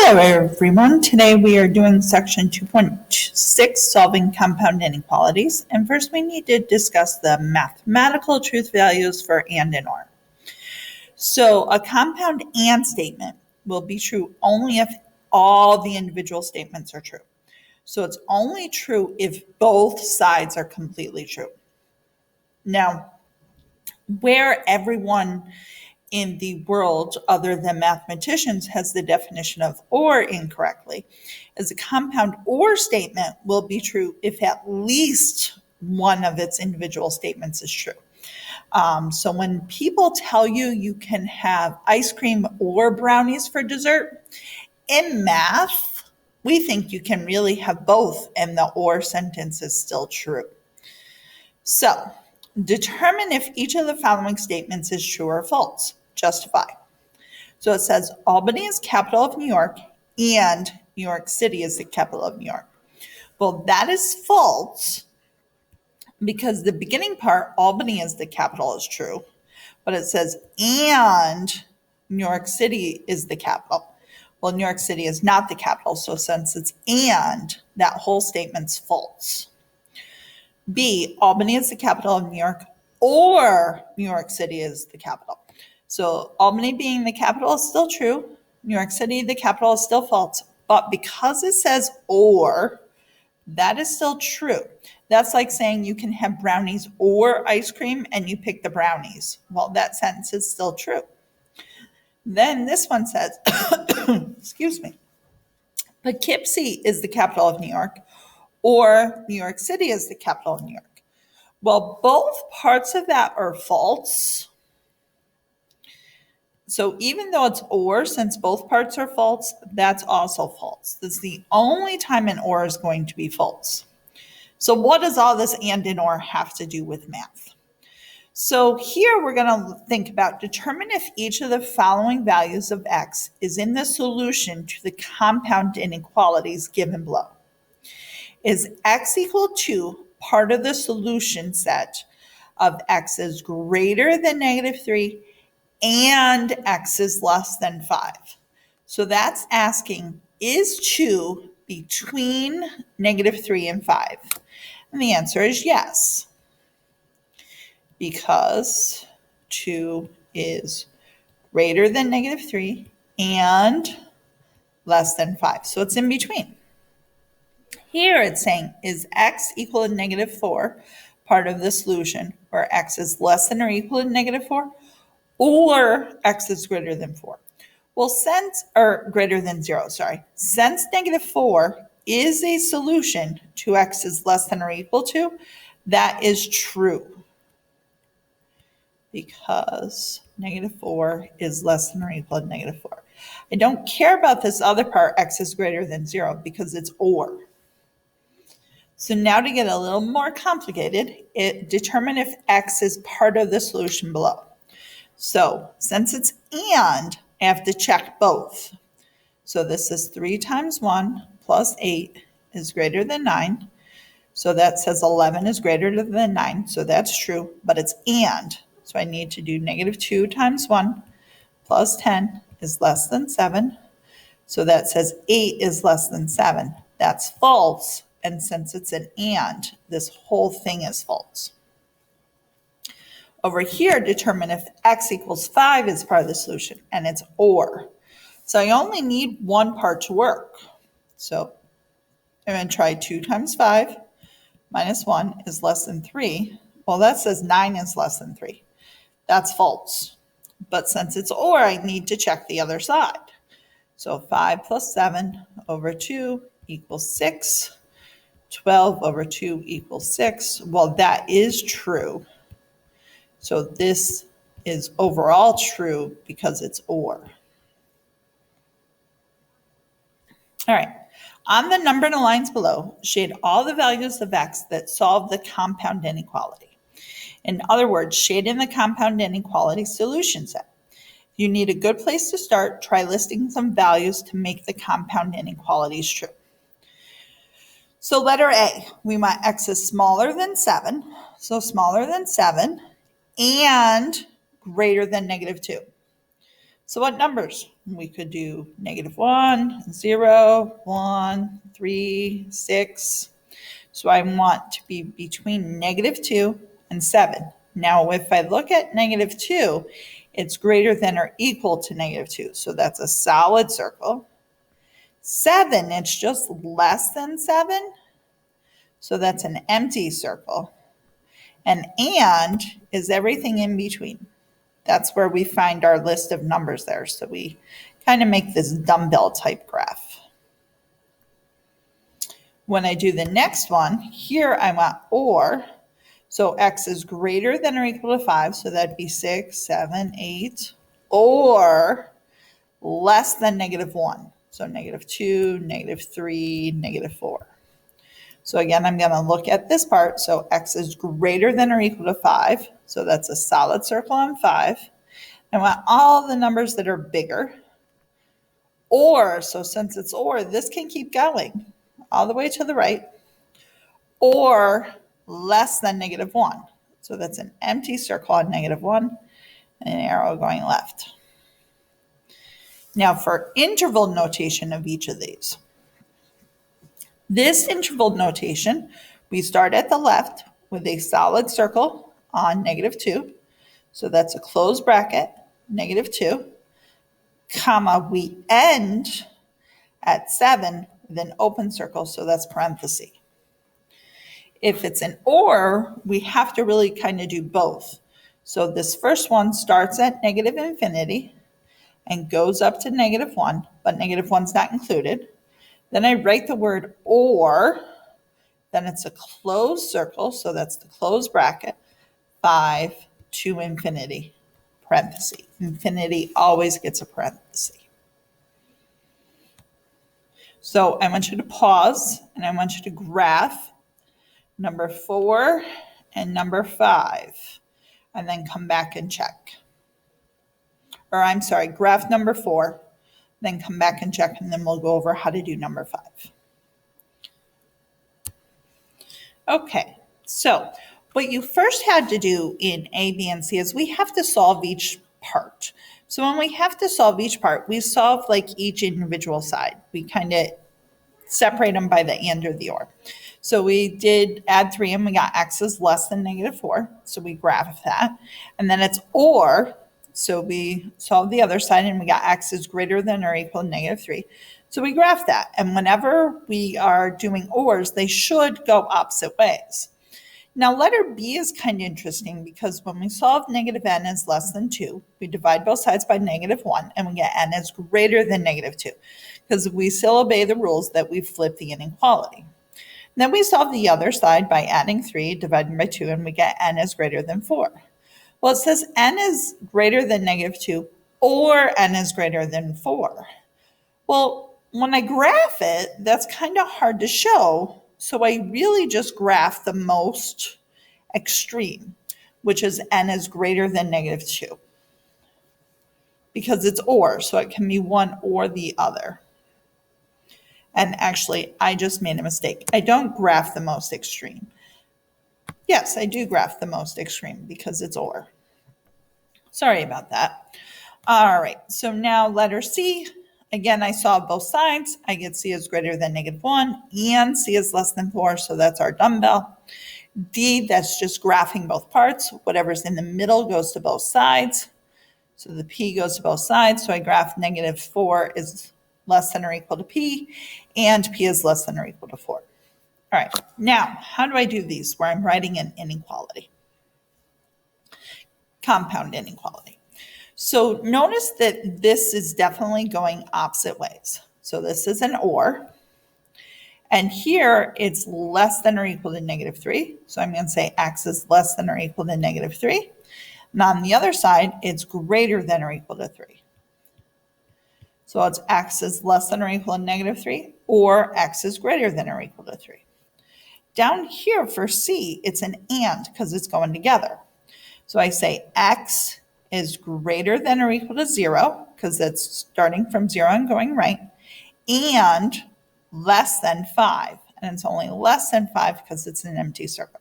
Hello everyone, today we are doing section 2.6, solving compound inequalities, and first we need to discuss the mathematical truth values for and or. So a compound and statement will be true only if all the individual statements are true. So it's only true if both sides are completely true. Now, where everyone in the world other than mathematicians has the definition of or incorrectly is a compound or statement will be true if at least one of its individual statements is true. So when people tell you you can have ice cream or brownies for dessert, in math, we think you can really have both and the or sentence is still true. So determine if each of the following statements is true or false. Justify. So it says Albany is capital of New York and New York City is the capital of New York. Well, that is false because the beginning part, Albany is the capital, is true. But it says and New York City is the capital. Well, New York City is not the capital. So since it's and, that whole statement's false. B, Albany is the capital of New York or New York City is the capital. So Albany being the capital is still true. New York City, the capital, is still false. But because it says or, that is still true. That's like saying you can have brownies or ice cream and you pick the brownies. Well, that sentence is still true. Then this one says, excuse me, Poughkeepsie is the capital of New York or New York City is the capital of New York. Well, both parts of that are false. So even though it's or, since both parts are false, that's also false. That's the only time an or is going to be false. So what does all this and or have to do with math? So here we're going to think about determine if each of the following values of x is in the solution to the compound inequalities given below. Is x equal to part of the solution set of x is greater than -3 and x is less than 5. So that's asking, is 2 between -3 and 5? And the answer is yes, because 2 is greater than -3 and less than 5. So it's in between. Here it's saying, is x equal to -4 part of the solution, where x is less than or equal to -4? Or x is greater than 4. Well, or greater than 0, sorry. Since -4 is a solution to x is less than or equal to, that is true. Because -4 is less than or equal to -4. I don't care about this other part, x is greater than 0, because it's or. So now to get a little more complicated, determine if x is part of the solution below. So since it's and, I have to check both. So this is 3 times 1 plus 8 is greater than 9. So that says 11 is greater than 9. So that's true, but it's and. So I need to do -2 times 1 plus 10 is less than 7. So that says 8 is less than 7. That's false. And since it's an and, this whole thing is false. Over here, determine if x equals 5 is part of the solution, and it's or. So I only need one part to work. So I'm going to try 2 times 5 minus 1 is less than 3. Well, that says 9 is less than 3. That's false. But since it's or, I need to check the other side. So 5 plus 7 over 2 equals 6. 12 over 2 equals 6. Well, that is true. So this is overall true because it's or. All right. On the numbered lines below, shade all the values of x that solve the compound inequality. In other words, shade in the compound inequality solution set. If you need a good place to start, try listing some values to make the compound inequalities true. So letter A, we want x is smaller than 7. So smaller than 7 and greater than -2. So what numbers? We could do -1, 0, 1, 3, 6. So I want to be between -2 and 7. Now, if I look at -2, it's greater than or equal to -2. So that's a solid circle. 7, it's just less than 7. So that's an empty circle. And is everything in between. That's where we find our list of numbers there. So we kind of make this dumbbell type graph. When I do the next one, here I want or. So x is greater than or equal to 5. So that'd be 6, 7, 8. Or less than -1. So -2, -3, -4. So again, I'm going to look at this part. So x is greater than or equal to 5. So that's a solid circle on 5. I want all the numbers that are bigger. Or, so since it's or, this can keep going all the way to the right. Or less than -1. So that's an empty circle on -1 and an arrow going left. Now for interval notation of each of these. This interval notation, we start at the left with a solid circle on -2. So that's a closed bracket, -2, comma, we end at 7 with an open circle, so that's parenthesis. If it's an or, we have to really kind of do both. So this first one starts at -infinity and goes up to -1, but -1's not included. Then I write the word or, then it's a closed circle, so that's the closed bracket, 5 to infinity, parenthesis. Infinity always gets a parenthesis. So I want you to pause and I want you to graph number 4 and number 5, and then come back and check. Or I'm sorry, graph number 4, then come back and check, and then we'll go over how to do number 5. Okay, so what you first had to do in A, B, and C is we have to solve each part. So when we have to solve each part, we solve like each individual side. We kind of separate them by the and or the or. So we did add 3 and we got x is less than -4. So we graph that. And then it's or, so we solve the other side and we got x is greater than or equal to -3. So we graph that. And whenever we are doing ors, they should go opposite ways. Now letter B is kind of interesting because when we solve -n is less than 2, we divide both sides by -1 and we get n is greater than -2 because we still obey the rules that we flip the inequality. Then we solve the other side by adding 3, dividing by 2, and we get n is greater than 4. Well, it says n is greater than -2 or n is greater than 4. Well, when I graph it, that's kind of hard to show. So I really just graph the most extreme, which is n is greater than -2. Because it's or, so it can be one or the other. And actually, I just made a mistake. I don't graph the most extreme. Yes, I do graph the most extreme because it's or. Sorry about that. All right, so now letter C. Again, I solve both sides. I get C is greater than -1 and C is less than 4, so that's our dumbbell. D, that's just graphing both parts. Whatever's in the middle goes to both sides. So the P goes to both sides. So I graph -4 is less than or equal to P, and P is less than or equal to 4. All right, now, how do I do these where I'm writing an inequality? Compound inequality. So notice that this is definitely going opposite ways. So this is an or, and here it's less than or equal to -3. So I'm going to say x is less than or equal to -3. And on the other side, it's greater than or equal to 3. So it's x is less than or equal to -3, or x is greater than or equal to 3. Down here for C, it's an and because it's going together. So I say x is greater than or equal to 0, because that's starting from 0 and going right, and less than 5. And it's only less than 5 because it's an empty circle.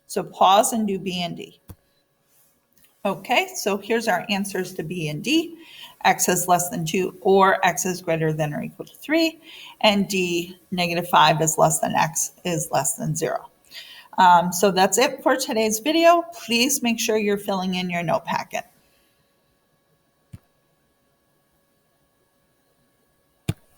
So pause and do B and D. Okay, so here's our answers to B and D. x is less than 2 or x is greater than or equal to 3, and D, -5 is less than x is less than 0. So that's it for today's video. Please make sure you're filling in your note packet.